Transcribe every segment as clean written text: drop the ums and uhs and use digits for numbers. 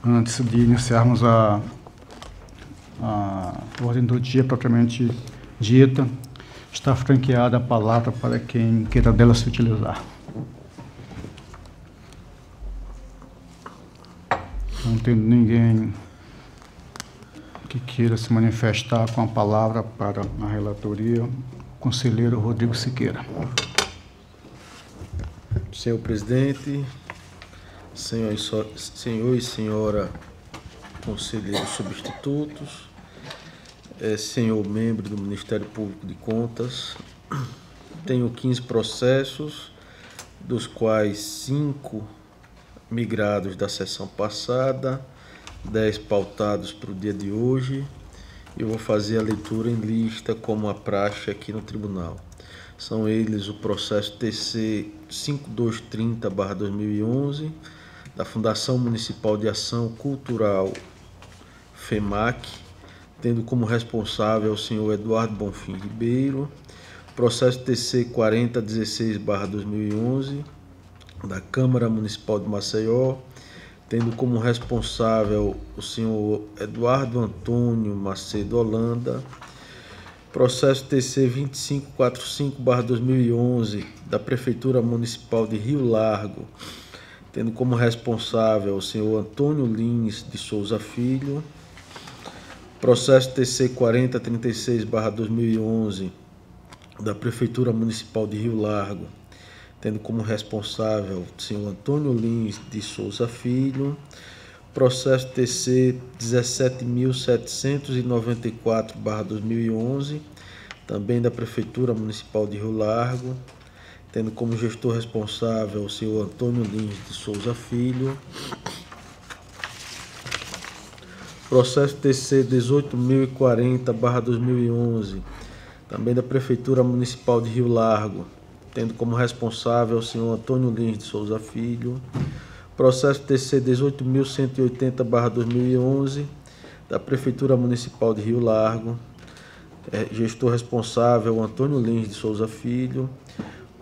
Antes de iniciarmos a ordem do dia propriamente dita, está franqueada a palavra para quem queira dela se utilizar. Não tendo ninguém que queira se manifestar com a palavra para a relatoria, o conselheiro Rodrigo Siqueira. Senhor presidente, senhor e senhora conselheiros substitutos, senhor membro do Ministério Público de Contas, tenho 15 processos, dos quais 5 migrados da sessão passada, 10 pautados para o dia de hoje. Eu vou fazer a leitura em lista como a praxe aqui no tribunal. São eles o processo TC 5230/2011, da Fundação Municipal de Ação Cultural FEMAC, tendo como responsável o senhor Eduardo Bonfim Ribeiro. Processo TC 4016/2011, da Câmara Municipal de Maceió, tendo como responsável o senhor Eduardo Antônio Macedo Holanda. Processo TC 2545/2011, da Prefeitura Municipal de Rio Largo, tendo como responsável o senhor Antônio Lins de Souza Filho. Processo TC 4036/2011, da Prefeitura Municipal de Rio Largo, tendo como responsável o senhor Antônio Lins de Souza Filho. Processo TC 17.794/2011, também da Prefeitura Municipal de Rio Largo, tendo como gestor responsável o senhor Antônio Lins de Souza Filho. Processo TC 18.040/2011, também da Prefeitura Municipal de Rio Largo, tendo como responsável o senhor Antônio Lins de Souza Filho. Processo TC 18.180/2011, da Prefeitura Municipal de Rio Largo, gestor responsável Antônio Lins de Souza Filho.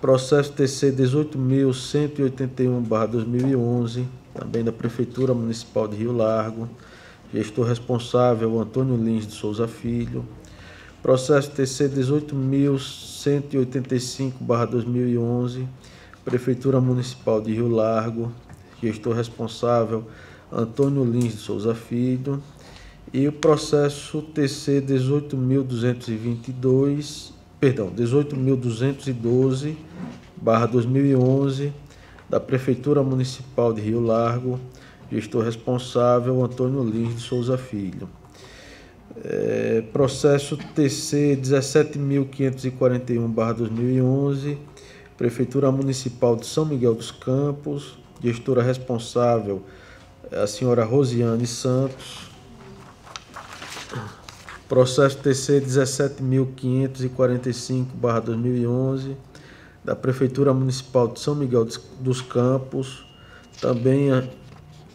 Processo TC 18.181/2011, também da Prefeitura Municipal de Rio Largo, gestor responsável Antônio Lins de Souza Filho. Processo TC 18.185/2011, Prefeitura Municipal de Rio Largo, gestor responsável Antônio Lins de Souza Filho. E o processo TC 18.212/2011, da Prefeitura Municipal de Rio Largo, gestor responsável Antônio Lins de Souza Filho. Processo TC 17.541/2011, Prefeitura Municipal de São Miguel dos Campos, gestora responsável a senhora Rosiane Santos. Processo TC 17.545/2011, da Prefeitura Municipal de São Miguel dos Campos, também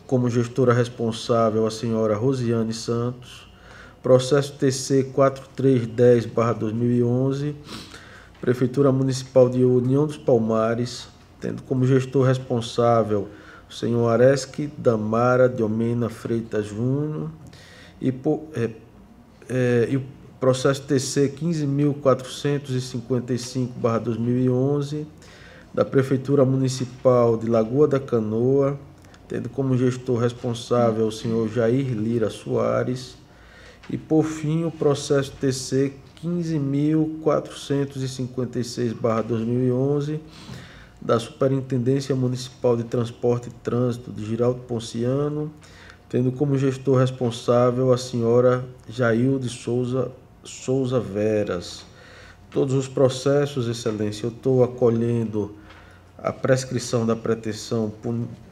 como gestora responsável a senhora Rosiane Santos. Processo TC 4310/2011, Prefeitura Municipal de União dos Palmares, tendo como gestor responsável o senhor Aresque Damara de Omena Freitas Júnior. E o processo TC 15.455/2011, da Prefeitura Municipal de Lagoa da Canoa, tendo como gestor responsável o senhor Jair Lira Soares. E, por fim, o processo TC 15.456/2011, da Superintendência Municipal de Transporte e Trânsito de Giraldo Ponciano, tendo como gestor responsável a senhora Jailde Souza Veras. Todos os processos, excelência, eu estou acolhendo a prescrição da pretensão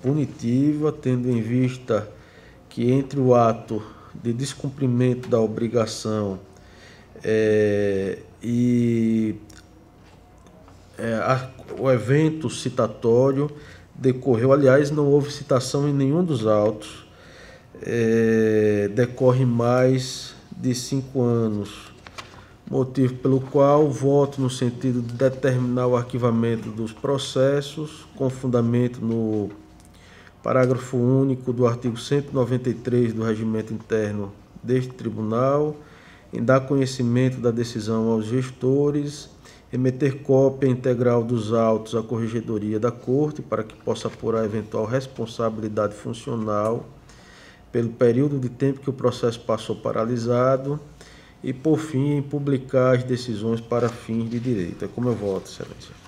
punitiva, tendo em vista que entre o ato de descumprimento da obrigação o evento citatório decorreu, aliás, não houve citação em nenhum dos autos, decorre mais de 5 anos, motivo pelo qual voto no sentido de determinar o arquivamento dos processos com fundamento no Parágrafo único do artigo 193 do Regimento Interno deste Tribunal, em dar conhecimento da decisão aos gestores, remeter cópia integral dos autos à Corregedoria da Corte para que possa apurar eventual responsabilidade funcional pelo período de tempo que o processo passou paralisado e, por fim, publicar as decisões para fins de direito. É como eu voto, Excelência.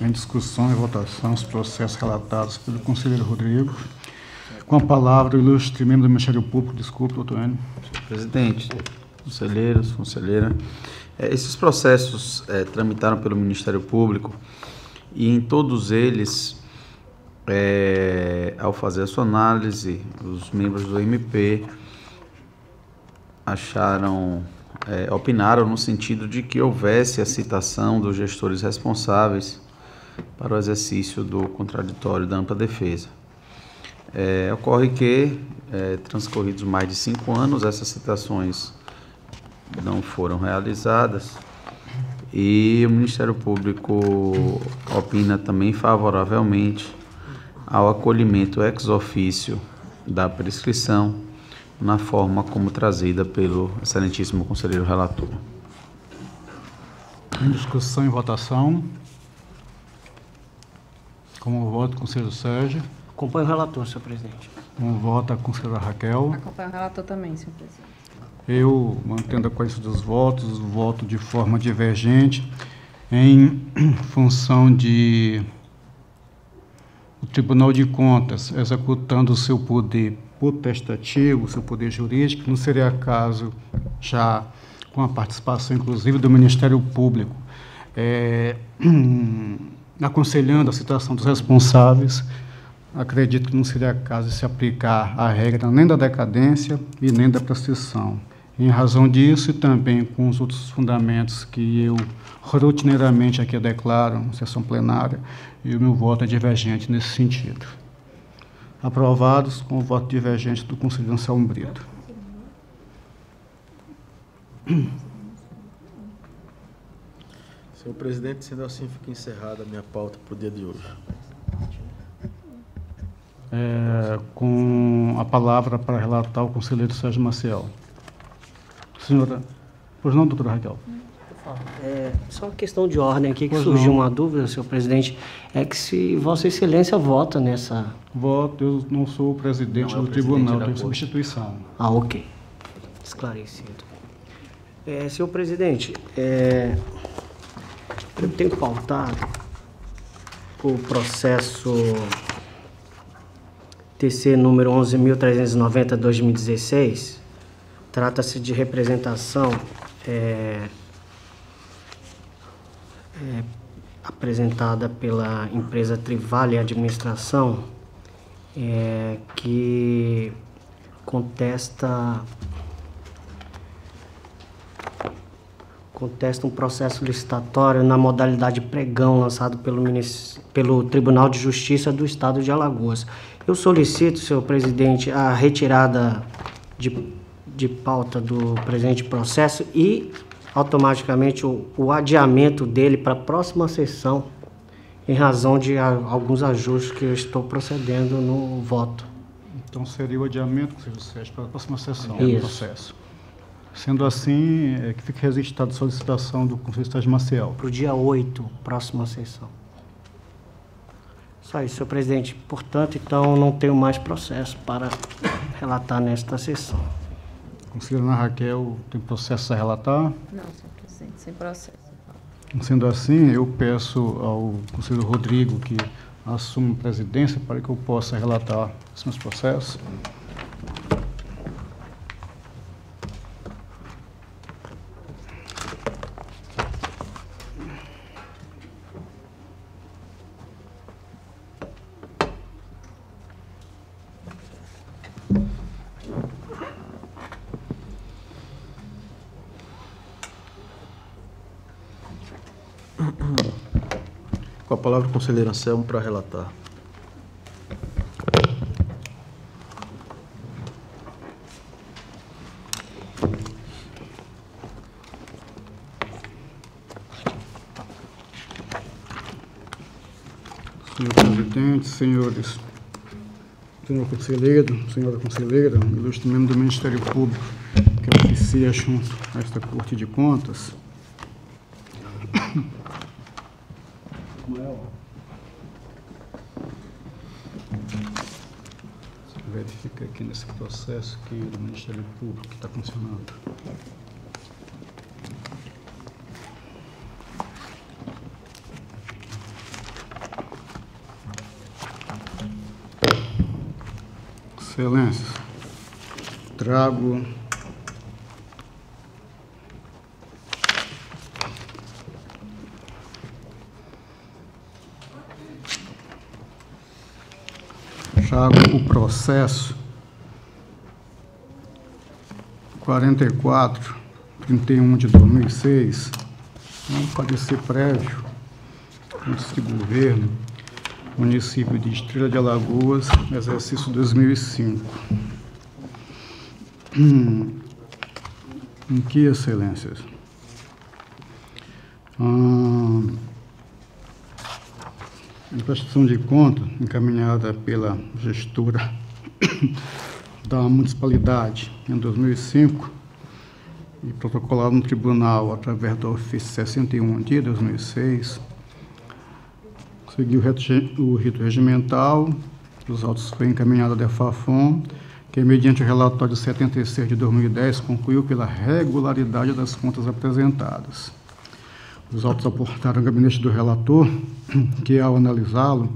Em discussão e votação, os processos relatados pelo conselheiro Rodrigo. Com a palavra, o ilustre membro do Ministério Público. Desculpe, doutor Enio. Senhor presidente, conselheiros, conselheira, esses processos tramitaram pelo Ministério Público e em todos eles, ao fazer a sua análise, os membros do MP opinaram no sentido de que houvesse a citação dos gestores responsáveis para o exercício do contraditório da ampla defesa. Ocorre que, transcorridos mais de 5 anos, essas citações não foram realizadas e o Ministério Público opina também favoravelmente ao acolhimento ex officio da prescrição na forma como trazida pelo excelentíssimo conselheiro relator. Em discussão e votação. Como voto, conselheiro Sérgio. Acompanho o relator, senhor presidente. Como vota a conselheira Raquel. Acompanho o relator também, senhor presidente. Eu, mantendo a coerência dos votos, voto de forma divergente em função de o Tribunal de Contas executando o seu poder potestativo, o seu poder jurídico, não seria caso já com a participação, inclusive, do Ministério Público, aconselhando a citação dos responsáveis. Acredito que não seria caso de se aplicar a regra nem da decadência e nem da prescrição. Em razão disso, e também com os outros fundamentos que eu rotineiramente aqui declaro em sessão plenária, e o meu voto é divergente nesse sentido. Aprovados com o voto divergente do conselheiro Anselmo Brito. Senhor presidente, sendo assim, fica encerrada a minha pauta para o dia de hoje. Com a palavra para relatar o conselheiro Sérgio Maciel. Senhora, pois não, doutora Raquel? Só uma questão de ordem aqui, que Pois surgiu não. uma dúvida, senhor presidente, é que se Vossa Excelência vota nessa... Voto, eu não sou o presidente Não é o do presidente tribunal, da tenho corte. substituição. Ah, ok. Esclarecido. Senhor presidente, eu tenho pautado o processo TC número 11.390/2016. Trata-se de representação apresentada pela empresa Trivale Administração, que contesta um processo licitatório na modalidade pregão lançado pelo Tribunal de Justiça do Estado de Alagoas. Eu solicito, senhor presidente, a retirada de pauta do presente processo e automaticamente o adiamento dele para a próxima sessão, em razão de alguns ajustes que eu estou procedendo no voto. Então, seria o adiamento, conselheiro Sérgio, para a próxima sessão do Isso. processo. Sendo assim, que fique registrada a solicitação do conselheiro Sérgio Maciel. Para o dia 8, próxima sessão. Só isso, senhor presidente. Portanto, então, não tenho mais processo para relatar nesta sessão. Conselheira Ana Raquel, tem processo a relatar? Não, senhor presidente, sem processo. Sendo assim, eu peço ao conselheiro Rodrigo que assuma a presidência para que eu possa relatar os meus processos. Com a palavra, o conselheiro Anselmo, para relatar. Senhor presidente, presidente, senhores, senhor conselheiro, senhora conselheira, ilustre membro do Ministério Público, que oficia junto a esta Corte de Contas. Verifica aqui nesse processo aqui do Ministério Público que está funcionando. Excelências, trago o processo 44/31 de 2006, um parecer prévio de governo, município de Estrela de Alagoas, exercício 2005. Em que, excelências? A prestação de conta encaminhada pela gestora da municipalidade em 2005 e protocolado no tribunal através do ofício 61 de 2006, seguiu o rito regimental, os autos foi encaminhado à DEFAFON, que mediante o relatório 76 de 2010 concluiu pela regularidade das contas apresentadas. Os autos aportaram ao gabinete do relator, que ao analisá-los,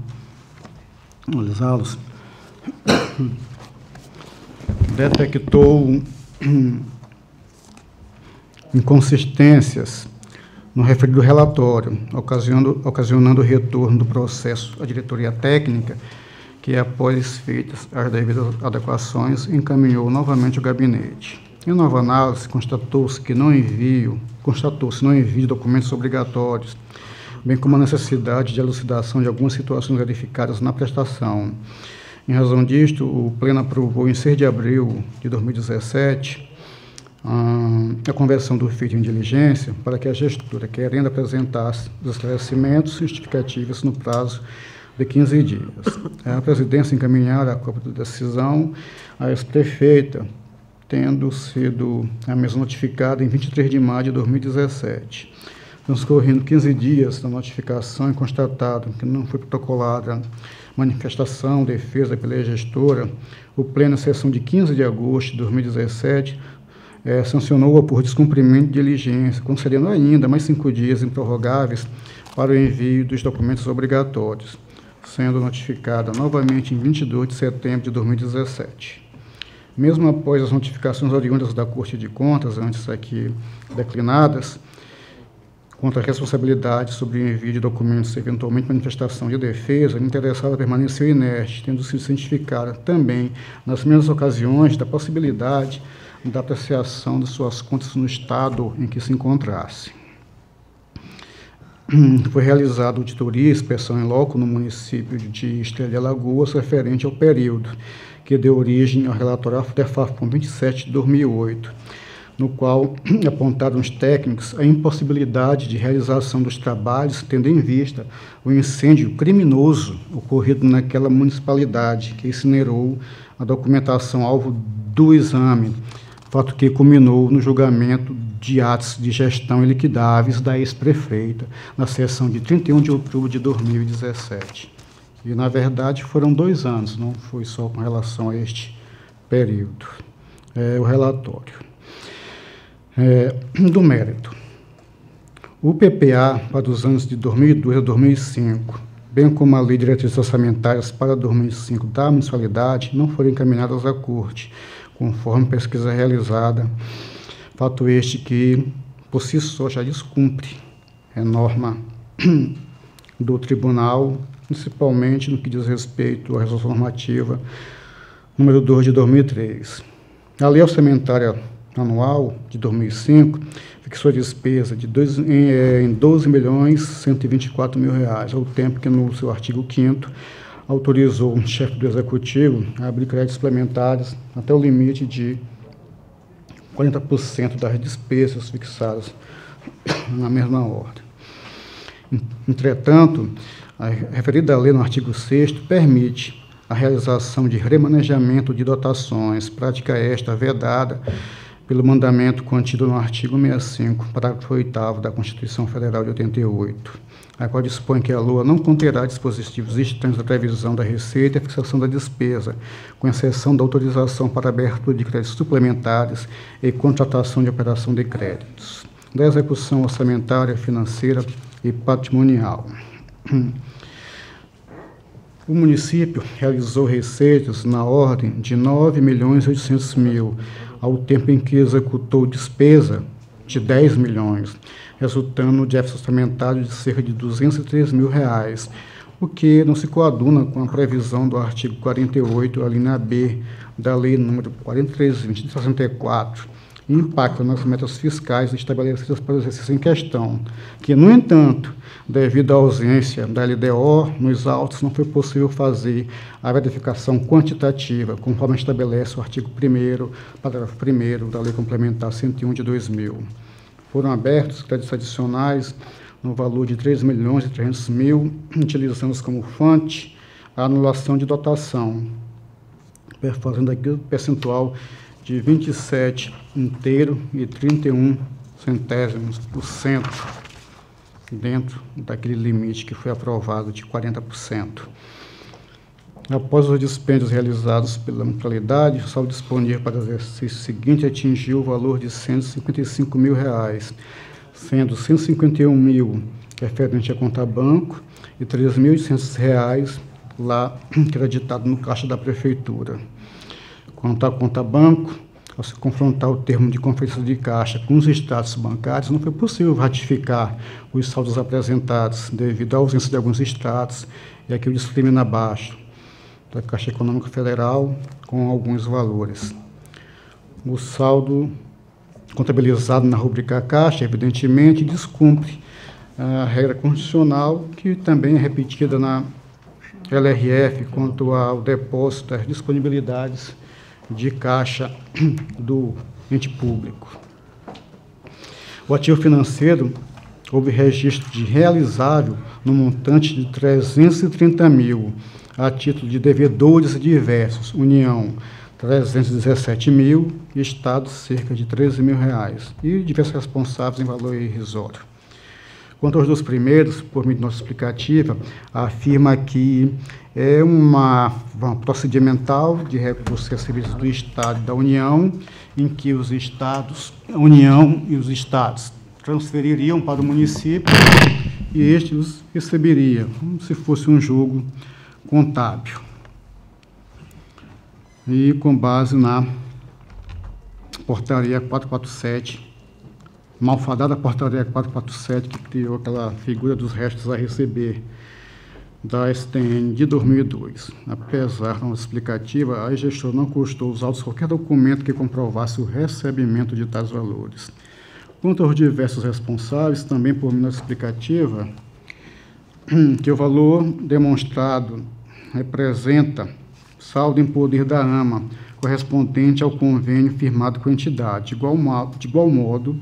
detectou inconsistências no referido relatório, ocasionando o retorno do processo à diretoria técnica, que após feitas as devidas adequações, encaminhou novamente o gabinete. Em nova análise, constatou-se não envio de documentos obrigatórios, bem como a necessidade de elucidação de algumas situações verificadas na prestação. Em razão disto, o Pleno aprovou, em 6 de abril de 2017, a conversão do feito em diligência para que a gestora, querendo, apresentasse os esclarecimentos justificativos no prazo de 15 dias. A presidência encaminhara a cópia da decisão à ex-prefeita, tendo sido a mesma notificada em 23 de maio de 2017. Transcorrendo 15 dias da notificação e constatado que não foi protocolada manifestação, defesa pela gestora, o Pleno, em sessão de 15 de agosto de 2017, sancionou-a por descumprimento de diligência, concedendo ainda mais 5 dias improrrogáveis para o envio dos documentos obrigatórios, sendo notificada novamente em 22 de setembro de 2017. Mesmo após as notificações oriundas da Corte de Contas, antes aqui declinadas, quanto à responsabilidade sobre o envio de documentos, eventualmente manifestação de defesa, a interessada permaneceu inerte, tendo sido cientificada também, nas primeiras ocasiões, da possibilidade da apreciação de suas contas no estado em que se encontrasse. Foi realizada auditoria e inspeção em loco no município de Estrela de Alagoas, referente ao período que deu origem ao relatório DEFAFON 27 de 2008, no qual apontaram os técnicos a impossibilidade de realização dos trabalhos, tendo em vista o incêndio criminoso ocorrido naquela municipalidade, que incinerou a documentação alvo do exame, fato que culminou no julgamento de atos de gestão iliquidáveis da ex-prefeita, na sessão de 31 de outubro de 2017. E, na verdade, foram 2 anos, não foi só com relação a este período. O relatório. Do mérito. O PPA para os anos de 2002 a 2005, bem como a Lei de Diretrizes Orçamentárias para 2005 da municipalidade, não foram encaminhadas à Corte, conforme pesquisa realizada, fato este que, por si só, já descumpre a norma do Tribunal, principalmente no que diz respeito à resolução normativa número 2 de 2003. A Lei Orçamentária Anual de 2005 fixou a despesa de em R$12.124.000, ao tempo que, no seu artigo 5º, autorizou o chefe do Executivo a abrir créditos suplementares até o limite de 40% das despesas fixadas na mesma ordem. Entretanto, a referida lei, no artigo 6º, permite a realização de remanejamento de dotações, prática esta vedada pelo mandamento contido no artigo 65, parágrafo 8º da Constituição Federal de 88, a qual dispõe que a LOA não conterá dispositivos estranhos à previsão da receita e à fixação da despesa, com exceção da autorização para abertura de créditos suplementares e contratação de operação de créditos, da execução orçamentária, financeira e patrimonial. O município realizou receitas na ordem de 9.800.000, ao tempo em que executou despesa de 10 milhões, resultando no déficit orçamentário de cerca de R$ 203 mil, o que não se coaduna com a previsão do artigo 48, a linha B, da Lei nº 4320 de 64, e impacta nas metas fiscais estabelecidas para o exercício em questão, que, no entanto, devido à ausência da LDO nos autos, não foi possível fazer a verificação quantitativa, conforme estabelece o artigo 1º, parágrafo 1º da Lei Complementar 101 de 2000. Foram abertos créditos adicionais no valor de R$ 3.300.000, utilizando como fonte a anulação de dotação, fazendo aqui o percentual de 27,31% dentro daquele limite que foi aprovado de 40%. Após os dispêndios realizados pela mutualidade, o saldo disponível para o exercício seguinte atingiu o valor de R$ 155 mil, sendo R$ 151.000 referente à conta banco e R$ 3.800 lá creditado no caixa da prefeitura. Quanto à conta banco, ao se confrontar o termo de conferência de caixa com os extratos bancários, não foi possível ratificar os saldos apresentados devido à ausência de alguns extratos e aqui o discrimina abaixo da Caixa Econômica Federal com alguns valores. O saldo contabilizado na rubrica Caixa, evidentemente, descumpre a regra constitucional, que também é repetida na LRF quanto ao depósito das disponibilidades de caixa do ente público. O ativo financeiro houve registro de realizável no montante de 330 mil, a título de devedores diversos, União 317 mil e Estado cerca de 13 mil reais, e diversos responsáveis em valor irrisório. Quanto aos dois primeiros, por meio de nota explicativa, afirma que é uma procedimental de recursos recebidos do Estado e da União, em que os Estados, a União e os Estados transfeririam para o município e este os receberia, como se fosse um jogo contábil. E com base na portaria 447, malfadada portaria 447, que criou aquela figura dos restos a receber da STN de 2002. Apesar da explicativa, a gestora não custou os autos qualquer documento que comprovasse o recebimento de tais valores. Quanto aos diversos responsáveis, também por minha explicativa, que o valor demonstrado representa saldo em poder da AMA, correspondente ao convênio firmado com a entidade. De igual modo,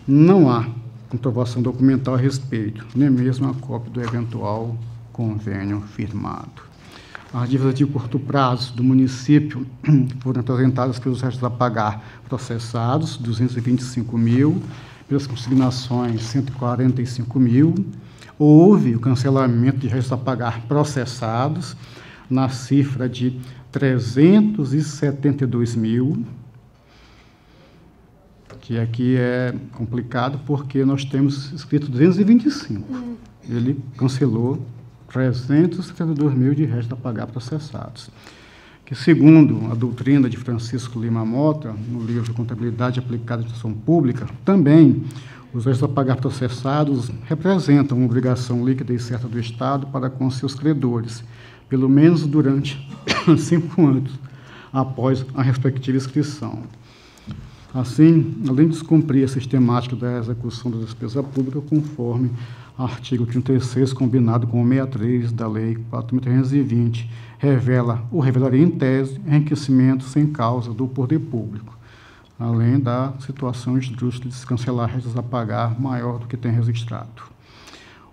não há comprovação documental a respeito, nem mesmo a cópia do eventual convênio firmado. As dívidas de curto prazo do município foram apresentadas pelos restos a pagar processados, 225 mil, pelas consignações, 145 mil. Houve o cancelamento de restos a pagar processados, na cifra de 372 mil, que aqui é complicado porque nós temos escrito 225. Ele cancelou 372 mil de restos a pagar processados. Que, segundo a doutrina de Francisco Lima Mota, no livro Contabilidade Aplicada à Administração Pública, também os restos a pagar processados representam uma obrigação líquida e certa do Estado para com seus credores, pelo menos durante 5 anos após a respectiva inscrição. Assim, além de descumprir a sistemática da execução da despesa pública, conforme artigo 36, combinado com o 63 da Lei 4.320, revelaria em tese enriquecimento sem causa do poder público, além da situação esdrúxula de se cancelar restos a pagar maior do que tem registrado.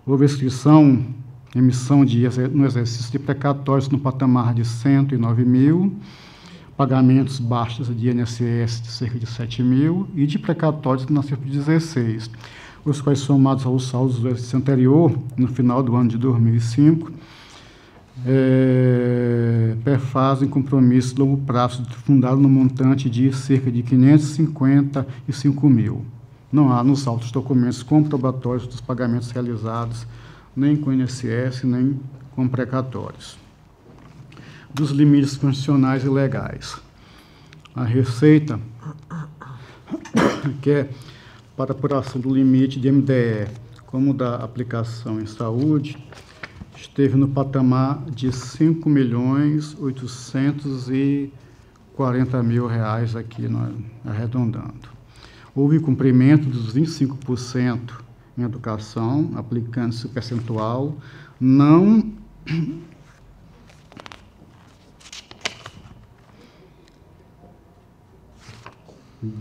Houve emissão no exercício de precatórios no patamar de 109 mil, pagamentos baixos de INSS de cerca de 7 mil e de precatórios na cerca de 16, os quais, somados aos saldos do exercício anterior, no final do ano de 2005, perfazem compromisso de longo prazo fundado no montante de cerca de 555 mil. Não há nos autos documentos comprobatórios dos pagamentos realizados, nem com INSS, nem com precatórios. Dos limites constitucionais e legais. A Receita quer, para apuração do limite de MDE, como da aplicação em saúde, esteve no patamar de R$ 5.840.000 aqui, arredondando. Houve cumprimento dos 25% em educação, aplicando-se o percentual não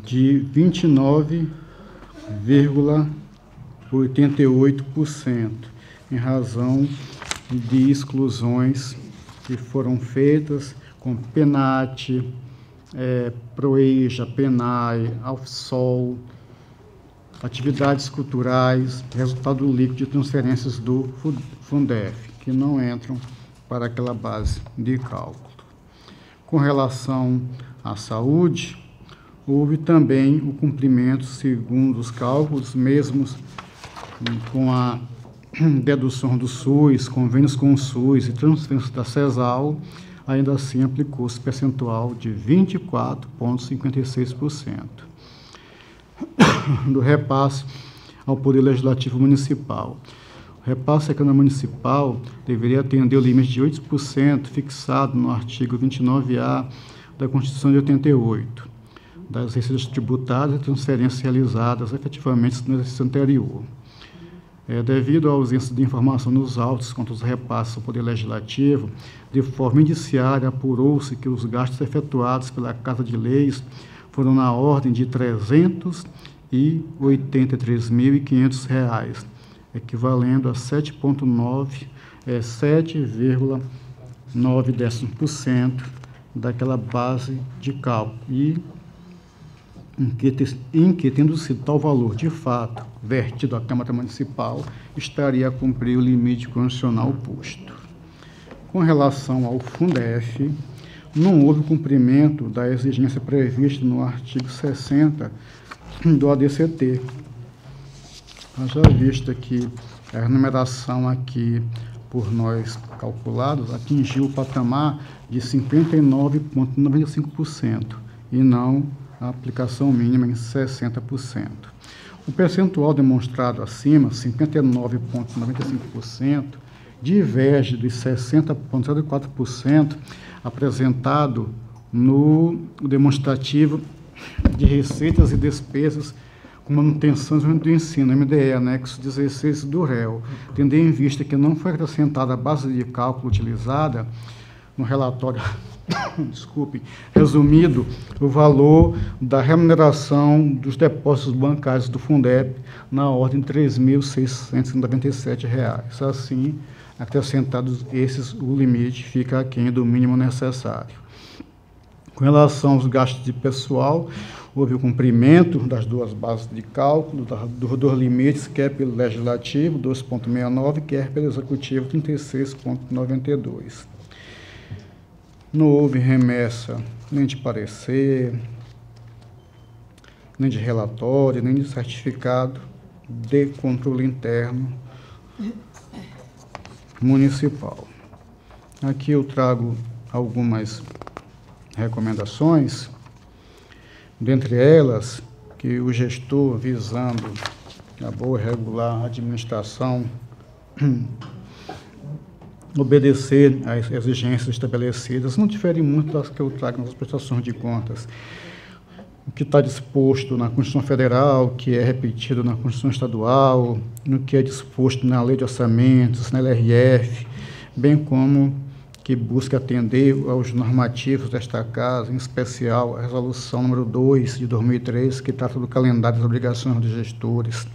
de 29,88%, em razão de exclusões que foram feitas com PENAT, PROEJA, PENAI, AUFSOL, atividades culturais, resultado líquido de transferências do Fundef, que não entram para aquela base de cálculo. Com relação à saúde, houve também o cumprimento, segundo os cálculos, mesmos com a dedução do SUS, convênios com o SUS e transferência da CESAL, ainda assim aplicou-se percentual de 24,56% do repasse ao Poder Legislativo Municipal. O repasse à Câmara Municipal deveria atender o limite de 8% fixado no artigo 29A da Constituição de 88, das receitas tributárias e transferências realizadas efetivamente no exercício anterior. Devido à ausência de informação nos autos quanto aos repasses ao Poder Legislativo, de forma indiciária, apurou-se que os gastos efetuados pela Casa de Leis foram na ordem de R$ 383.500, equivalendo a 7,9% daquela base de cálculo, e em que, tendo sido tal valor de fato vertido à Câmara Municipal, estaria a cumprir o limite constitucional posto. Com relação ao Fundef, não houve cumprimento da exigência prevista no artigo 60 do ADCT. Já visto que a remuneração aqui por nós calculados atingiu o patamar de 59,95% e não a aplicação mínima em 60%. O percentual demonstrado acima, 59,95%, diverge dos 60,04% apresentado no demonstrativo de receitas e despesas com manutenção do ensino, MDE, anexo 16 do réu, tendo em vista que não foi acrescentada a base de cálculo utilizada no relatório, resumido, o valor da remuneração dos depósitos bancários do Fundeb na ordem de R$ 3.697. Assim, acrescentados esses, o limite fica aquém do mínimo necessário. Com relação aos gastos de pessoal, houve o cumprimento das duas bases de cálculo, dos dois limites, quer pelo Legislativo, 2,69, quer pelo Executivo, 36,92. Não houve remessa nem de parecer, nem de relatório, nem de certificado de controle interno municipal. Aqui eu trago algumas recomendações, dentre elas, que o gestor, visando a boa e regular administração, obedecer às exigências estabelecidas, não difere muito das que eu trago nas prestações de contas. O que está disposto na Constituição Federal, que é repetido na Constituição Estadual, no que é disposto na Lei de Orçamentos, na LRF, bem como que busca atender aos normativos desta Casa, em especial a Resolução número 2 de 2003, que trata do calendário das obrigações dos gestores.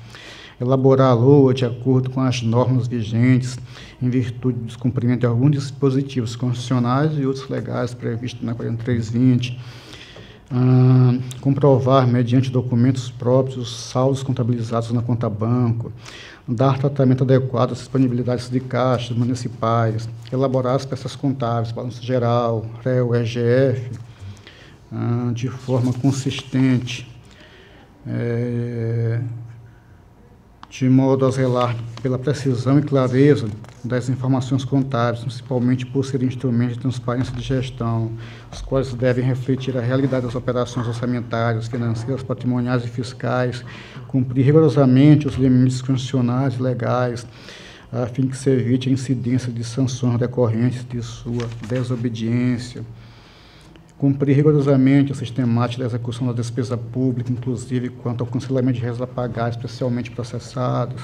elaborar a LOA de acordo com as normas vigentes, em virtude do descumprimento de alguns dispositivos constitucionais e outros legais previstos na 4320, comprovar, mediante documentos próprios, os saldos contabilizados na conta banco, dar tratamento adequado às disponibilidades de caixas municipais, elaborar as peças contábeis, balanço geral, REU, EGF, de forma consistente, de modo a zelar pela precisão e clareza das informações contábeis, principalmente por serem instrumentos de transparência de gestão, os quais devem refletir a realidade das operações orçamentárias, financeiras, patrimoniais e fiscais, cumprir rigorosamente os limites constitucionais e legais, a fim que se evite a incidência de sanções decorrentes de sua desobediência, cumprir rigorosamente a sistemática da execução da despesa pública, inclusive quanto ao cancelamento de réis a pagar, especialmente processados,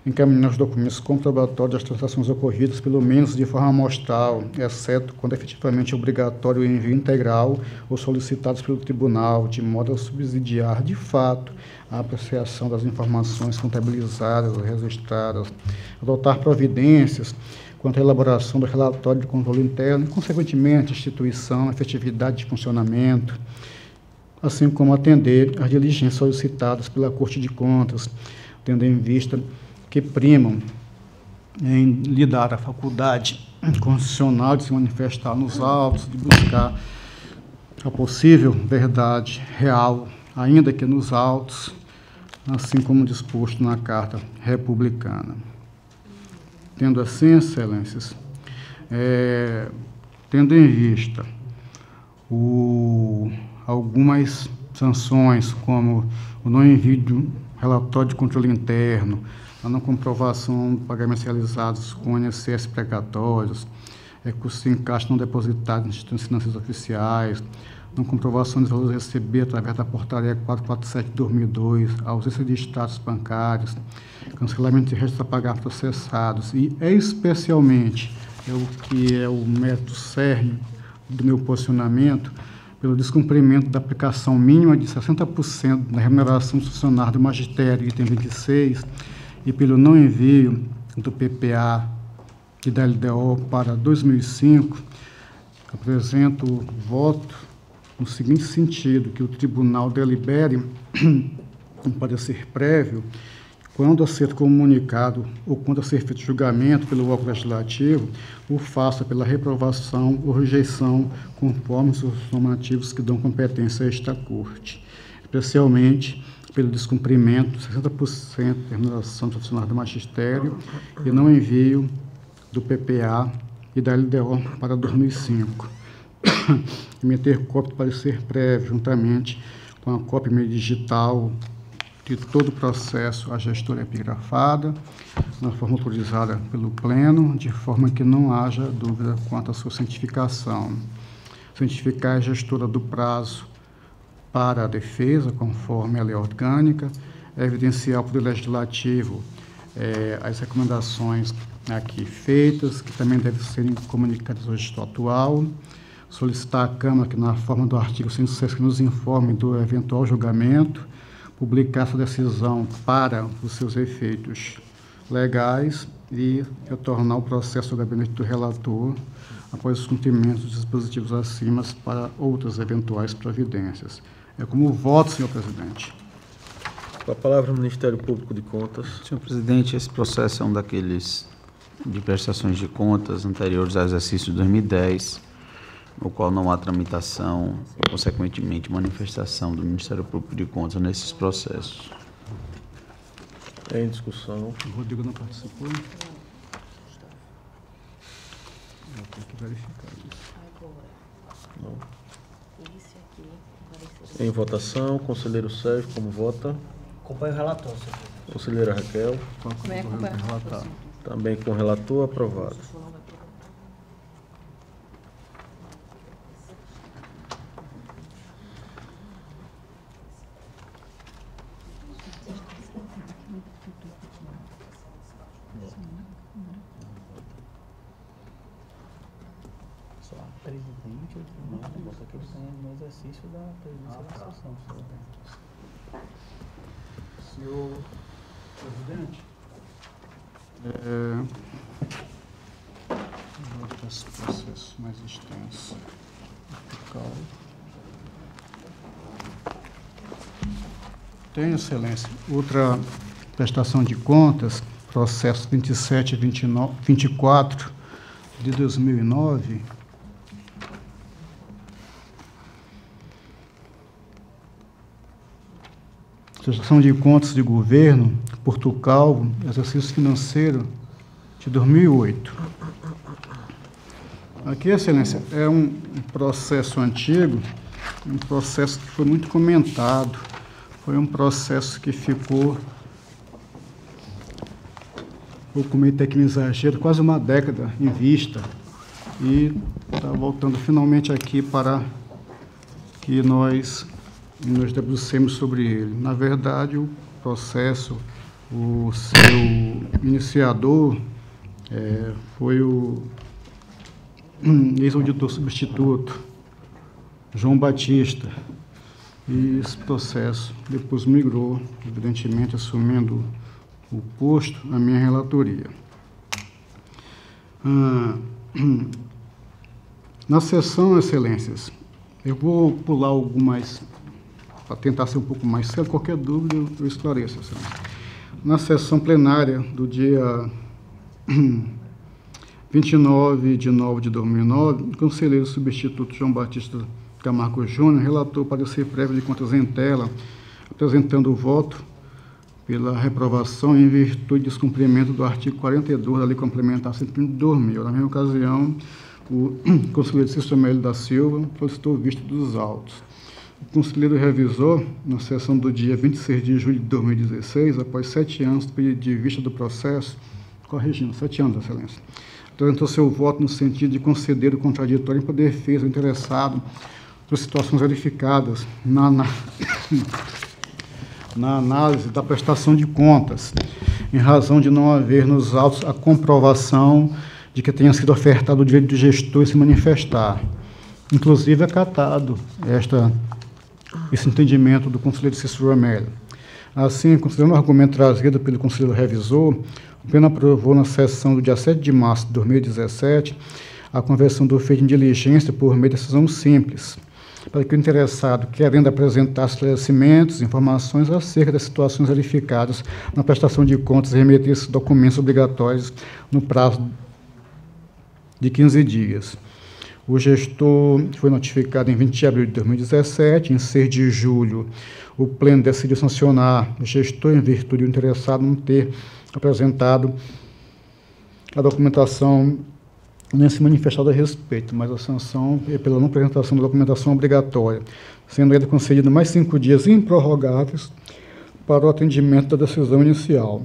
encaminhar os documentos comprobatórios das transações ocorridas, pelo menos de forma amostral, exceto quando efetivamente obrigatório o envio integral ou solicitados pelo tribunal, de modo a subsidiar, de fato, a apreciação das informações contabilizadas ou registradas, adotar providências quanto à elaboração do relatório de controle interno e, consequentemente, instituição, efetividade de funcionamento, assim como atender às diligências solicitadas pela Corte de Contas, tendo em vista que primam em lhe dar a faculdade constitucional de se manifestar nos autos, de buscar a possível verdade real, ainda que nos autos, assim como disposto na Carta Republicana. Tendo assim, excelências, tendo em vista algumas sanções, como o não envio de um relatório de controle interno, a não comprovação de pagamentos realizados com INSS precatórios, recursos em caixa não depositados em instituições financeiras oficiais, não comprovação de valores recebidos através da portaria 447 de 2002, ausência de extratos bancários, cancelamento de registros a pagar processados e, especialmente, o que é o método cerne do meu posicionamento, pelo descumprimento da aplicação mínima de 60% da remuneração do funcionário do magistério, item 26, e pelo não envio do PPA e da LDO para 2005, apresento voto no seguinte sentido: que o tribunal delibere um parecer prévio, quando a ser comunicado ou quando a ser feito julgamento pelo órgão legislativo, o faça pela reprovação ou rejeição, conforme os normativos que dão competência a esta Corte, especialmente pelo descumprimento de 60% da remuneração do funcionário do magistério e não envio do PPA e da LDO para 2005. Emitir cópia do parecer prévio, juntamente com a cópia meio digital de todo o processo, a gestora epigrafada, na forma autorizada pelo Pleno, de forma que não haja dúvida quanto à sua cientificação. Cientificar a gestora do prazo para a defesa, conforme a lei orgânica, evidenciar ao Poder Legislativo as recomendações aqui feitas, que também devem ser comunicadas ao registro atual, solicitar à Câmara que, na forma do artigo 106, que nos informe do eventual julgamento, publicar essa decisão para os seus efeitos legais e retornar o processo ao gabinete do relator após os cumprimentos dos dispositivos acima para outras eventuais providências. É como voto, senhor presidente. Com a palavra, o Ministério Público de Contas. Senhor presidente, esse processo é um daqueles de prestações de contas anteriores ao exercício de 2010, no qual não há tramitação e, consequentemente, manifestação do Ministério Público de Contas nesses processos. Em discussão. O Rodrigo não participou? Eu tenho que verificar isso. Não. Em votação, conselheiro Sérgio, como vota? Acompanho o relator, senhor presidente. Conselheira Raquel, Também acompanha. também com relator, aprovado. Só a presidente ou tribunal, bota que ele está no exercício da presidência da sessão. Senhor Presidente, esse processo mais extenso. Tenho, excelência, outra prestação de contas, processo 2724 de 2009. Prestação de contas de governo, Porto Calvo, exercício financeiro de 2008. Aqui, excelência, é um processo antigo, um processo que foi muito comentado, foi um processo que ficou, vou cometer aqui um exagero, quase uma década em vista, e está voltando finalmente aqui para que nós debrucemos sobre ele. Na verdade, o processo, o seu iniciador foi o ex-auditor substituto, João Batista, e esse processo depois migrou, evidentemente, assumindo o posto, a minha relatoria. Na sessão, excelências, eu vou pular algumas, para tentar ser um pouco mais sério, qualquer dúvida eu esclareço, excelência. Na sessão plenária do dia 29 de nove de 2009, o conselheiro substituto João Batista Camargo Júnior relatou parecer prévio de contas em tela, apresentando o voto pela reprovação em virtude do descumprimento do artigo 42 da Lei Complementar 130 de 2000. Na mesma ocasião, o conselheiro Cícero Melo da Silva solicitou vista dos autos. O conselheiro revisor, na sessão do dia 26 de julho de 2016, após 7 anos do pedido de vista do processo, corrigindo, 7 anos, excelência, apresentou seu voto no sentido de conceder o contraditório para a defesa do interessado por situações verificadas na análise da prestação de contas, em razão de não haver nos autos a comprovação de que tenha sido ofertado o direito do gestor em se manifestar. Inclusive, acatado esse entendimento do conselheiro Cícero Melo. Assim, considerando o argumento trazido pelo conselheiro revisor, o Pleno aprovou na sessão do dia 7 de março de 2017 a conversão do feito em diligência por meio de decisão simples, para que o interessado, querendo apresentar esclarecimentos, informações acerca das situações verificadas na prestação de contas, remetesse documentos obrigatórios no prazo de 15 dias. O gestor foi notificado em 20 de abril de 2017, em 6 de julho, o Pleno decidiu sancionar o gestor em virtude do interessado não ter apresentado a documentação nem se manifestado a respeito, mas a sanção é pela não apresentação da documentação obrigatória, sendo ele concedido mais 5 dias improrrogáveis para o atendimento da decisão inicial.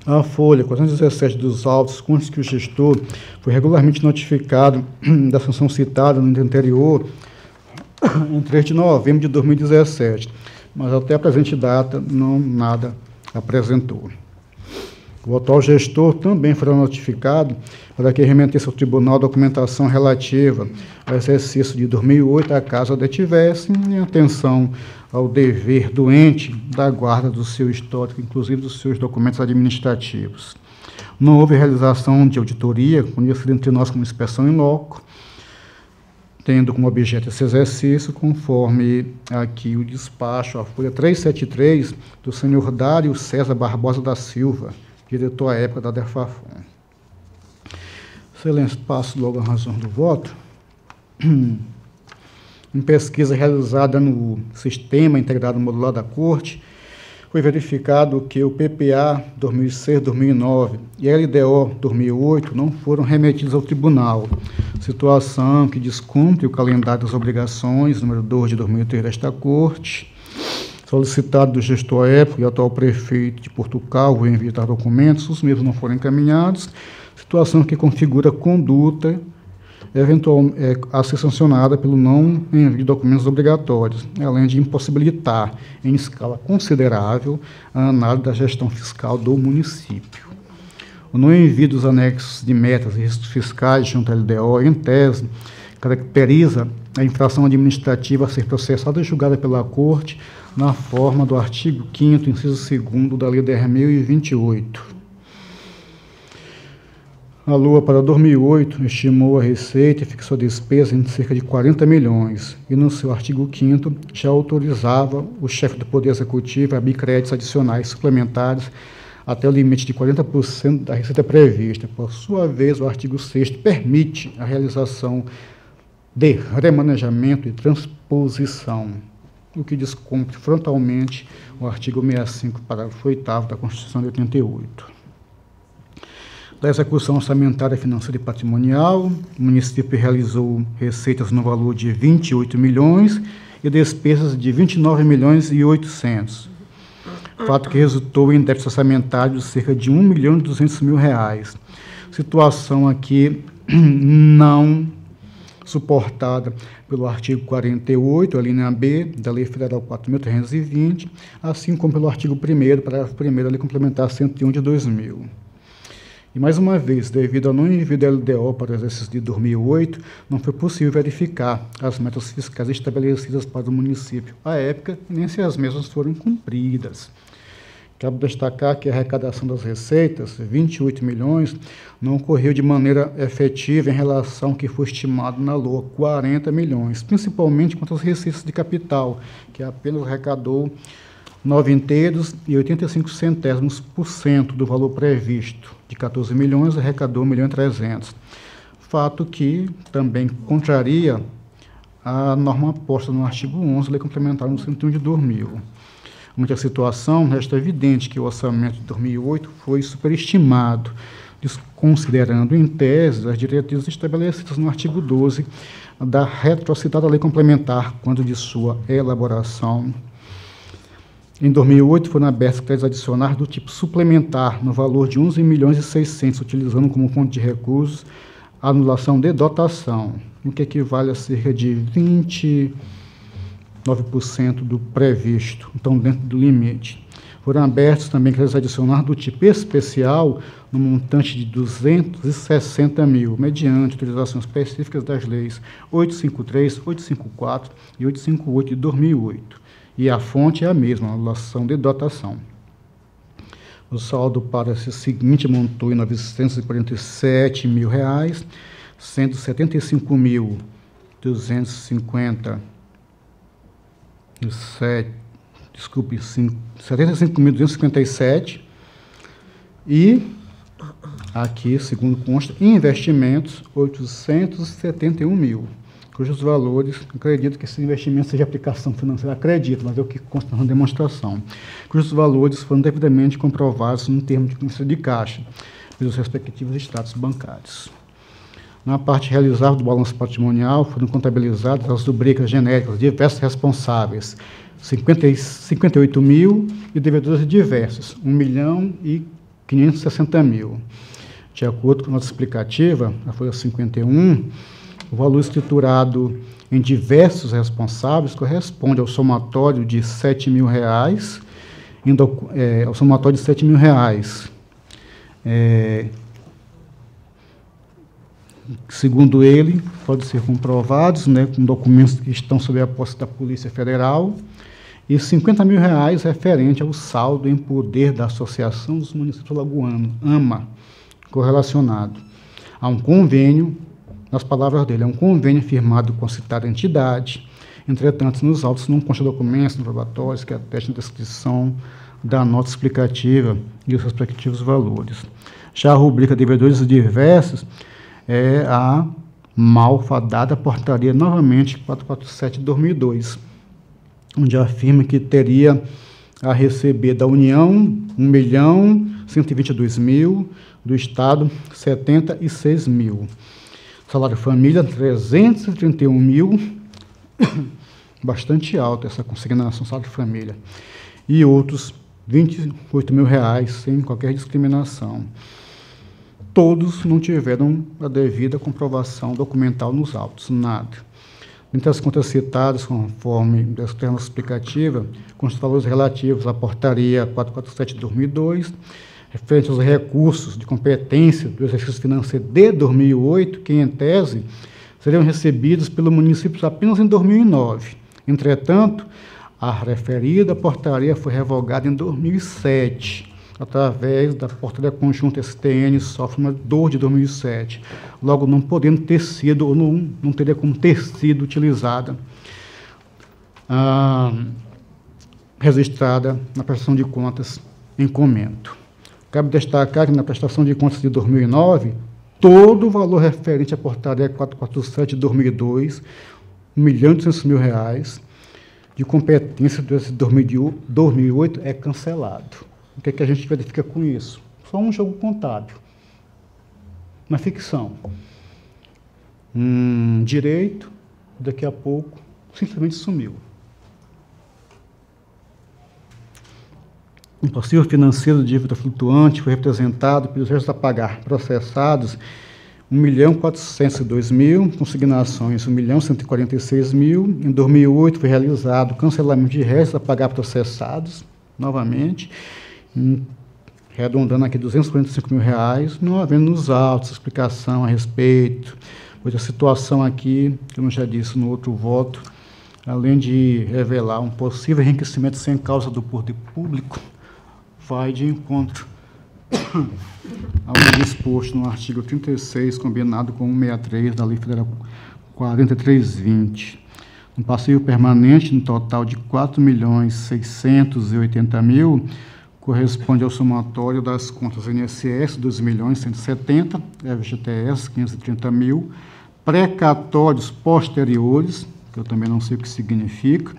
A folha 417 dos autos consta que o gestor foi regularmente notificado da sanção citada no anterior, em 3 de novembro de 2017, mas até a presente data nada apresentou. O atual gestor também foi notificado para que remetesse ao tribunal a documentação relativa ao exercício de 2008, a caso detivesse, em atenção ao dever do ente da guarda do seu histórico, inclusive dos seus documentos administrativos. Não houve realização de auditoria, conhecida entre nós como inspeção in loco, tendo como objeto esse exercício, conforme aqui o despacho, a folha 373, do senhor Dário César Barbosa da Silva, diretor à época da DEFAFON. Excelência, passo logo a razão do voto. Em pesquisa realizada no Sistema Integrado Modular da Corte, foi verificado que o PPA 2006-2009 e a LDO 2008 não foram remetidos ao tribunal, situação que descumpre o calendário das obrigações, número 2 de 2003 desta Corte, solicitado do gestor à época e atual prefeito de Porto Calvo em enviar documentos, os mesmos não foram encaminhados, situação que configura conduta a ser sancionada pelo não envio de documentos obrigatórios, além de impossibilitar, em escala considerável, a análise da gestão fiscal do município. O não envio dos anexos de metas e riscos fiscais junto à LDO, em tese, caracteriza a infração administrativa a ser processada e julgada pela Corte na forma do artigo 5º, inciso 2º da Lei 10.028. A LOA para 2008 estimou a receita e fixou a despesa em cerca de 40 milhões e, no seu artigo 5º, já autorizava o chefe do Poder Executivo a abrir créditos adicionais suplementares até o limite de 40% da receita prevista. Por sua vez, o artigo 6º permite a realização de remanejamento e transposição, o que descumpre frontalmente o artigo 65, parágrafo 8º da Constituição de 88. Da execução orçamentária, financeira e patrimonial, o município realizou receitas no valor de 28 milhões e despesas de 29 milhões e 800. Fato que resultou em déficit orçamentário de cerca de 1.200.000 reais. Situação aqui não suportada pelo artigo 48, a linha B, da Lei Federal 4.320, assim como pelo artigo 1º, parágrafo 1º, da Lei Complementar 101 de 2000. E, mais uma vez, devido ao não envio da LDO para o exercício de 2008, não foi possível verificar as metas fiscais estabelecidas para o município à época, nem se as mesmas foram cumpridas. Cabe destacar que a arrecadação das receitas, 28 milhões, não ocorreu de maneira efetiva em relação ao que foi estimado na LOA, 40 milhões, principalmente quanto às receitas de capital, que apenas arrecadou 9,85% do valor previsto. De 14 milhões, arrecadou 1.300.000. Fato que também contraria a norma posta no artigo 11 da Lei Complementar no 101 de 2000. Ante a situação, resta evidente que o orçamento de 2008 foi superestimado, desconsiderando, em tese, as diretrizes estabelecidas no artigo 12 da retrocitada Lei Complementar, quando de sua elaboração. Em 2008, foram abertos créditos adicionais do tipo suplementar, no valor de 11.600.000, utilizando como fonte de recursos a anulação de dotação, o que equivale a cerca de 29% do previsto, então dentro do limite. Foram abertos também créditos adicionais do tipo especial, no montante de 260 mil, mediante utilizações específicas das leis 853, 854 e 858 de 2008. E a fonte é a mesma, a anulação de dotação. O saldo para esse seguinte montou em R$ 947 mil, sendo 75.257 e aqui, segundo consta, investimentos 871 mil, cujos valores, acredito que esse investimento seja aplicação financeira, acredito, mas é o que consta na demonstração, cujos valores foram devidamente comprovados no termo de conhecimento de caixa, pelos respectivos status bancários. Na parte realizada do balanço patrimonial, foram contabilizadas as rubricas genéricas diversos responsáveis, 58 mil, e devedores diversos, 1.560.000. De acordo com a nota explicativa, a folha 51, o valor escriturado em diversos responsáveis corresponde ao somatório de R$ 7.000, ao somatório de R$ 7.000. Segundo ele, pode ser comprovados, com documentos que estão sob a posse da Polícia Federal, e R$ 50.000 referente ao saldo em poder da Associação dos Municípios Alagoanos, AMA, correlacionado a um convênio. Nas palavras dele, é um convênio firmado com a citada entidade. Entretanto, nos autos não consta documentos probatórios que atestem a descrição da nota explicativa e os respectivos valores. Já a rubrica devedores diversos é a malfadada portaria, novamente, 447 de 2002, onde afirma que teria a receber da União 1.122.000, do Estado 76.000. Salário família, 331 mil, bastante alta essa consignação, salário família. E outros 28 mil reais, sem qualquer discriminação. Todos não tiveram a devida comprovação documental nos autos, nada. Entre as contas citadas, conforme da externa explicativa, com os valores relativos à portaria 447 de 2002, referente aos recursos de competência do exercício financeiro de 2008, que, em tese, seriam recebidos pelo município apenas em 2009. Entretanto, a referida portaria foi revogada em 2007, através da portaria conjunta STN sofre 2 de 2007, logo não podendo ter sido, ou não teria como ter sido utilizada, registrada na prestação de contas em comento. Cabe destacar que na prestação de contas de 2009, todo o valor referente à portaria 447 de 2002, R$1.800.000, de competência desse 2008 é cancelado. O que é que a gente verifica com isso? Só um jogo contábil. Uma ficção. Direito, daqui a pouco, simplesmente sumiu. O passivo financeiro de dívida flutuante foi representado pelos restos a pagar processados 1.402.000, consignações 1.146.000. Em 2008 foi realizado o cancelamento de restos a pagar processados, novamente, arredondando aqui R$245.000, não havendo nos autos explicação a respeito. Pois a situação aqui, como eu já disse no outro voto, além de revelar um possível enriquecimento sem causa do poder público, vai de encontro ao disposto no artigo 36, combinado com 163 da Lei Federal 4320. Um passivo permanente no total de R$4.680.000 corresponde ao somatório das contas INSS, R$2.170.000, FGTS, R$530.000, precatórios posteriores, que eu também não sei o que significa,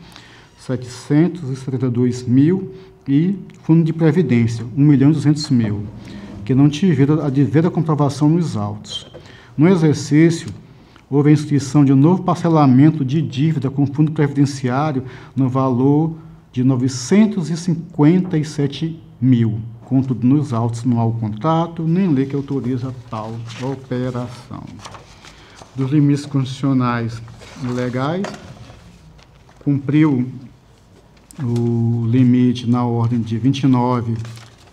R$772.000, e fundo de previdência, R$1.200.000, que não tiveram a devida comprovação nos autos. No exercício, houve a inscrição de um novo parcelamento de dívida com fundo previdenciário no valor de R$957.000, contudo nos autos não há o contrato, nem lei que autoriza tal operação. Dos limites constitucionais e legais, cumpriu o limite na ordem de 29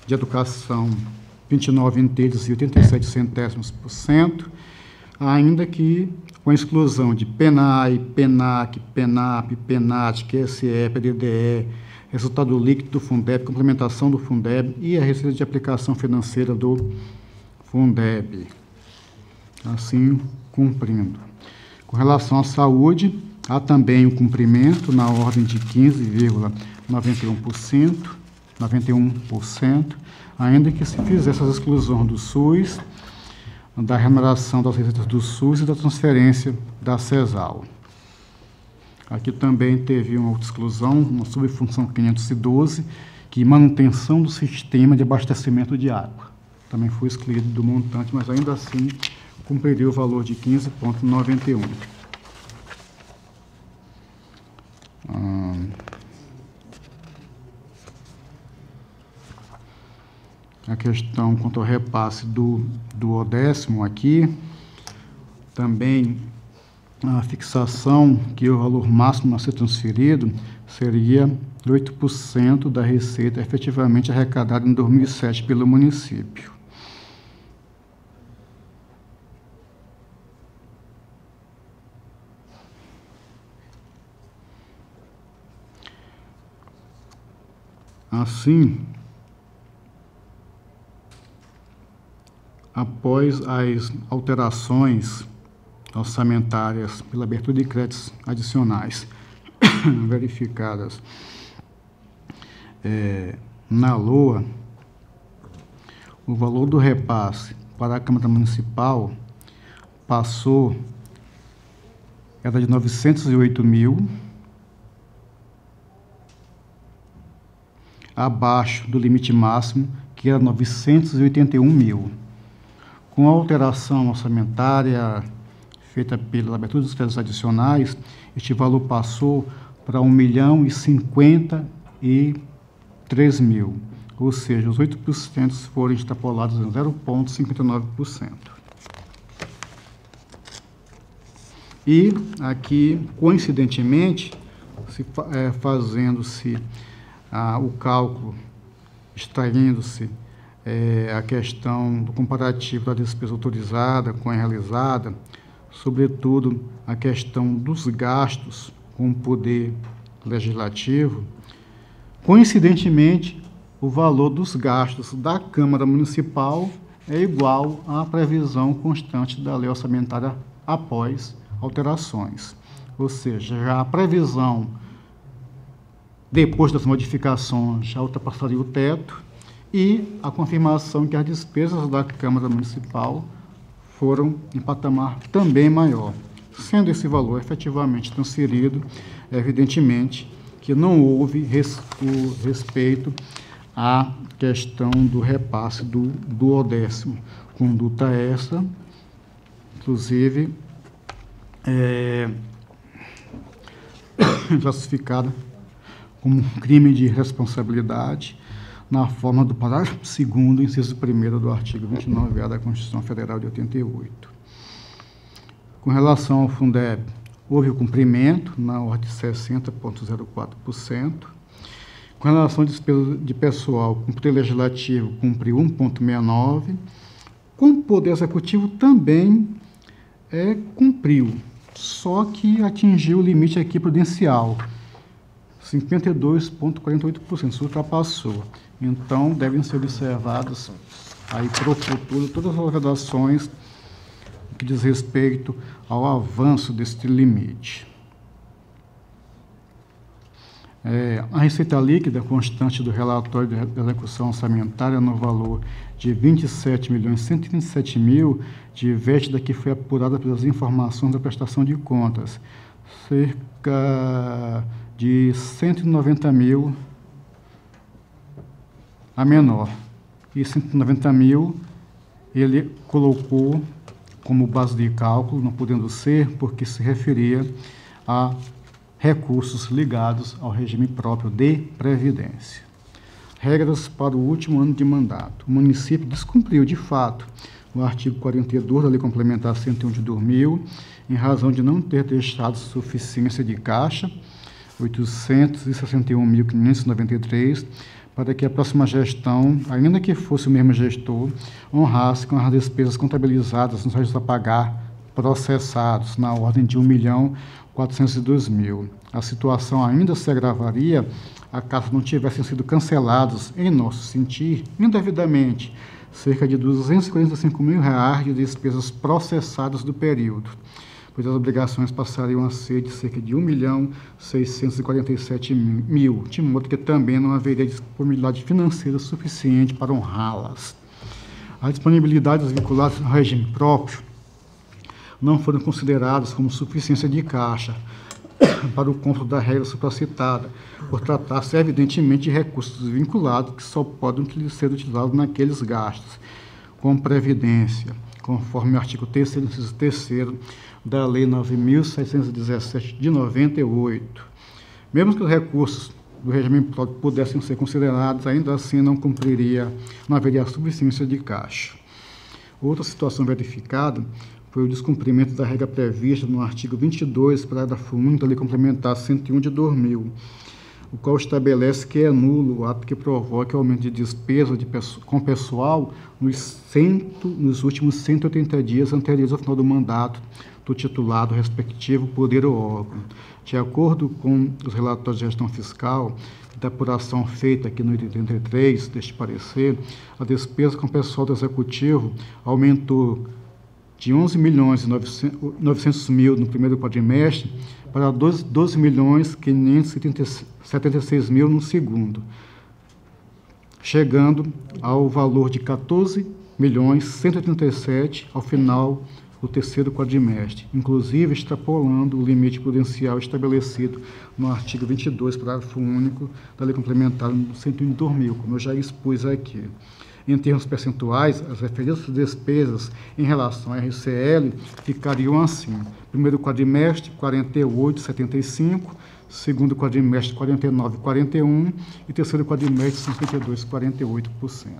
de educação, 29 inteiros e 87%, ainda que com a exclusão de PENAI, PENAC, PENAP, PENAT, QSE, PDDE, resultado líquido do Fundeb, complementação do Fundeb e a receita de aplicação financeira do Fundeb. Assim, cumprindo. Com relação à saúde, há também o cumprimento na ordem de 15,91%, ainda que se fizesse a exclusão do SUS, da remuneração das receitas do SUS e da transferência da CESAL. Aqui também teve uma outra exclusão, uma subfunção 512, que manutenção do sistema de abastecimento de água. Também foi excluído do montante, mas ainda assim cumpriria o valor de 15,91. A questão quanto ao repasse do O10º aqui, também a fixação que o valor máximo a ser transferido seria 8% da receita efetivamente arrecadada em 2007 pelo município. Assim, após as alterações orçamentárias pela abertura de créditos adicionais verificadas na LOA, o valor do repasse para a Câmara Municipal era de 908.000, abaixo do limite máximo, que era 981.000. Com a alteração orçamentária feita pela abertura dos créditos adicionais, este valor passou para 1.053.000, ou seja, os 8% foram extrapolados em 0,59%. E aqui, coincidentemente, fazendo-se o cálculo, extraindo-se a questão do comparativo da despesa autorizada com a realizada, sobretudo a questão dos gastos com o poder legislativo, coincidentemente, o valor dos gastos da Câmara Municipal é igual à previsão constante da lei orçamentária após alterações. Ou seja, já a previsão, depois das modificações, já ultrapassaria o teto, e a confirmação que as despesas da Câmara Municipal foram em patamar também maior. Sendo esse valor efetivamente transferido, evidentemente que não houve o respeito à questão do repasse do duodécimo. Conduta essa, inclusive, classificada como um crime de responsabilidade na forma do parágrafo 2º, inciso 1º do artigo 29A da Constituição Federal de 88. Com relação ao Fundeb, houve o cumprimento na ordem de 60,04%. Com relação à despesa de pessoal, com o Poder Legislativo cumpriu 1,69%. Com o Poder Executivo também cumpriu, só que atingiu o limite aqui prudencial, 52,48%, isso ultrapassou. Então, devem ser observadas aí para o futuro todas as redações que diz respeito ao avanço deste limite. A receita líquida constante do relatório de execução orçamentária no valor de 27.137.000, diverge da que foi apurada pelas informações da prestação de contas, cerca de 190.000 a menor. E 190.000 ele colocou como base de cálculo, não podendo ser, porque se referia a recursos ligados ao regime próprio de previdência. Regras para o último ano de mandato. O município descumpriu, de fato, o artigo 42 da Lei Complementar 101 de 2000, em razão de não ter deixado suficiência de caixa, 861.593, para que a próxima gestão, ainda que fosse o mesmo gestor, honrasse com as despesas contabilizadas nos registros a pagar processados, na ordem de 1.402.000. A situação ainda se agravaria acaso não tivessem sido cancelados, em nosso sentir, indevidamente, cerca de R$ 245.000 de despesas processadas do período, pois as obrigações passariam a ser de cerca de R$ 1.647.000, de modo que também não haveria disponibilidade financeira suficiente para honrá-las. As disponibilidades vinculadas ao regime próprio não foram consideradas como suficiência de caixa para o cômputo da regra supracitada, por tratar-se evidentemente de recursos vinculados que só podem ser utilizados naqueles gastos, como previdência, conforme o artigo 3º, inciso 3º da Lei 9.717 de 98. Mesmo que os recursos do regime próprio pudessem ser considerados, ainda assim não haveria suficiência de caixa. Outra situação verificada foi o descumprimento da regra prevista no artigo 22, parágrafo único da Lei Complementar 101 de 2000, o qual estabelece que é nulo o ato que provoque aumento de despesa com pessoal nos últimos 180 dias anteriores ao final do mandato do titulado respectivo poder ou órgão. De acordo com os relatórios de gestão fiscal, da apuração feita aqui no item 33 deste parecer, a despesa com pessoal do Executivo aumentou de 11.900.000 no primeiro quadrimestre para 12.576.000 no segundo, chegando ao valor de 14.187.000 ao final do terceiro quadrimestre, inclusive extrapolando o limite prudencial estabelecido no artigo 22, parágrafo único da Lei Complementar 101 de 2000, como eu já expus aqui. Em termos percentuais, as referidas despesas em relação à RCL ficariam assim: primeiro quadrimestre, 48,75%, segundo quadrimestre, 49,41% e terceiro quadrimestre, 52,48%.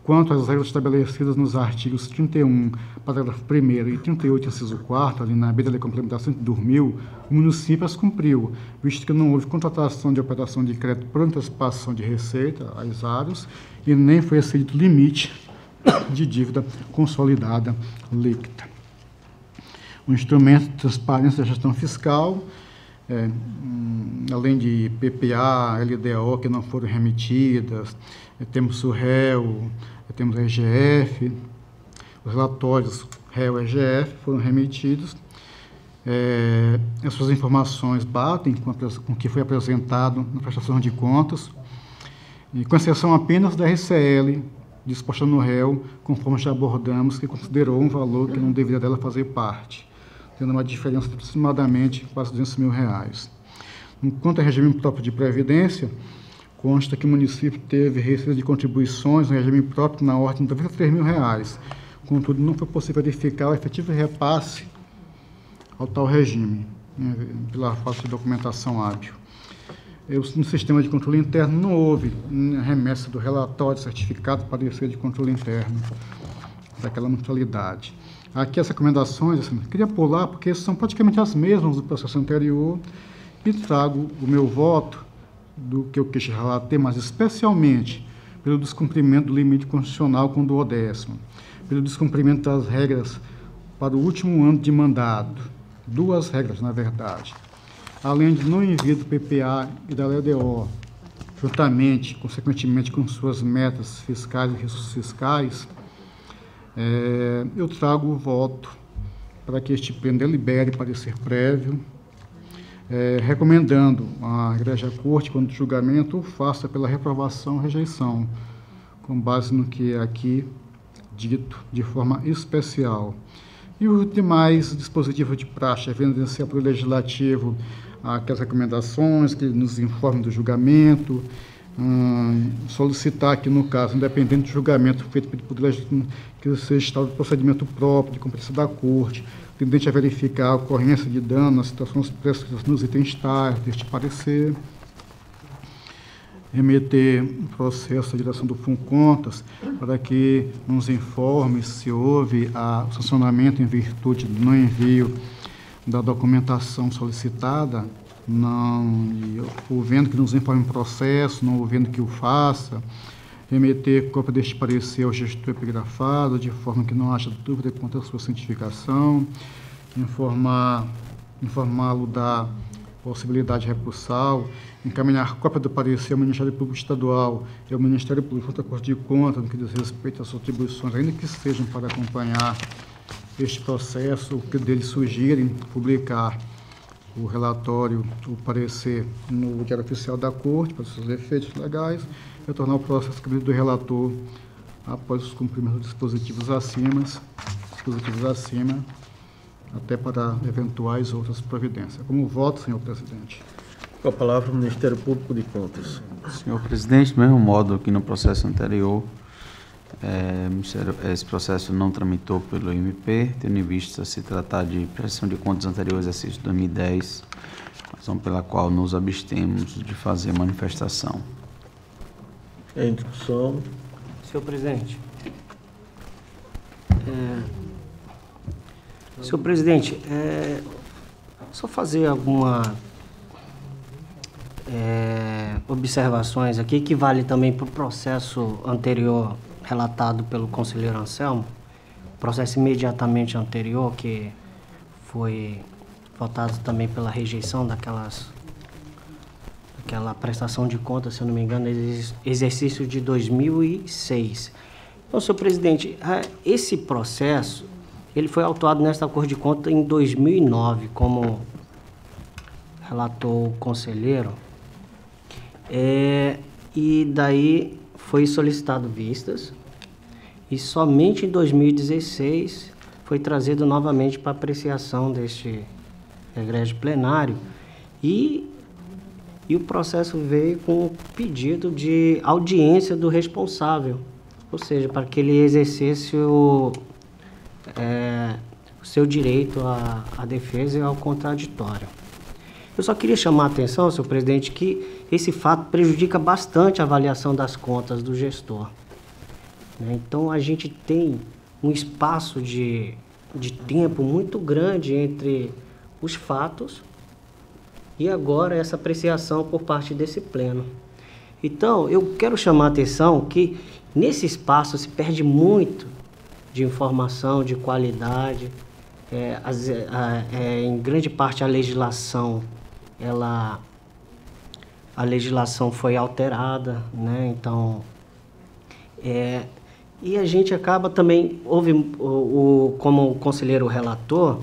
Quanto às regras estabelecidas nos artigos 31, parágrafo 1º e 38, inciso 4º, ali na B da Lei Complementar 100/2000, o município as cumpriu, visto que não houve contratação de operação de crédito por antecipação de receita, AISAROS, e nem foi excedido o limite de dívida consolidada líquida. O instrumento de transparência da gestão fiscal, além de PPA, LDO que não foram remetidas, temos o REL, temos o RGF, os relatórios REL e RGF foram remetidos. Essas informações batem com o que foi apresentado na prestação de contas, e com exceção apenas da RCL, disposta no REL, conforme já abordamos, que considerou um valor que não deveria dela fazer parte, tendo uma diferença de aproximadamente quase R$200 mil. Enquanto a regime próprio de previdência, consta que o município teve receita de contribuições no regime próprio na ordem de R$93 mil. Contudo, não foi possível verificar o efetivo repasse ao tal regime, pela falta de documentação hábil. No sistema de controle interno não houve remessa do relatório certificado para parecer de controle interno daquela mutualidade. Aqui as recomendações, assim, queria pular porque são praticamente as mesmas do processo anterior e trago o meu voto do que eu quis relatar, mas especialmente pelo descumprimento do limite constitucional com o 10º, pelo descumprimento das regras para o último ano de mandato, 2 regras, na verdade, além de não envio do PPA e da LDO, juntamente, consequentemente, com suas metas fiscais e riscos fiscais, eu trago o voto para que este pleno delibere parecer prévio, recomendando à Igreja Corte, quando de julgamento, faça pela reprovação ou rejeição, com base no que é aqui dito de forma especial. E os demais dispositivos de praxe, evidenciar para o Legislativo aquelas recomendações, que nos informem do julgamento, solicitar que, no caso, independente do julgamento feito pelo Poder Legislativo, que seja instaurado procedimento próprio de competência da Corte, tendente a verificar a ocorrência de dano nas situações prescritas nos itens tais deste parecer, remeter o processo à direção do FUNCONTAS para que nos informe se houve o sancionamento em virtude do não envio da documentação solicitada, não havendo que nos informe o processo, não havendo que o faça, remeter cópia deste parecer ao gestor epigrafado, de forma que não haja dúvida quanto à sua cientificação, informá-lo da possibilidade recursal, encaminhar cópia do parecer ao Ministério Público Estadual e ao Ministério Público junto à Corte de Contas, no que diz respeito às atribuições, ainda que sejam para acompanhar este processo, o que deles sugerem publicar o relatório, o parecer no Diário Oficial da Corte, para seus efeitos legais, retornar o processo do relator após os cumprimentos dos dispositivos acima, até para eventuais outras providências. Como voto, senhor presidente. Com a palavra o Ministério Público de Contas. Senhor presidente, do mesmo modo que no processo anterior, esse processo não tramitou pelo MP, tendo em vista se tratar de prestação de contas anterior ao exercício de 2010, razão pela qual nos abstemos de fazer manifestação. Em discussão. Senhor presidente. Senhor presidente, só fazer alguma observações aqui, que vale também para o processo anterior relatado pelo conselheiro Anselmo, processo imediatamente anterior, que foi votado também pela rejeição daquela prestação de contas, se eu não me engano, exercício de 2006. Então, senhor presidente, esse processo, ele foi autuado nesta Corte de Contas em 2009, como relatou o conselheiro, e daí foi solicitado vistas, e somente em 2016 foi trazido novamente para apreciação deste egrégio plenário, e o processo veio com o pedido de audiência do responsável, ou seja, para que ele exercesse o seu direito à defesa e ao contraditório. Eu só queria chamar a atenção, senhor presidente, que esse fato prejudica bastante a avaliação das contas do gestor. Então, a gente tem um espaço de tempo muito grande entre os fatos e agora essa apreciação por parte desse pleno. Então, eu quero chamar a atenção que nesse espaço se perde muito de informação, de qualidade. Em grande parte a legislação foi alterada, né? Então, e a gente acaba também, como o conselheiro relator,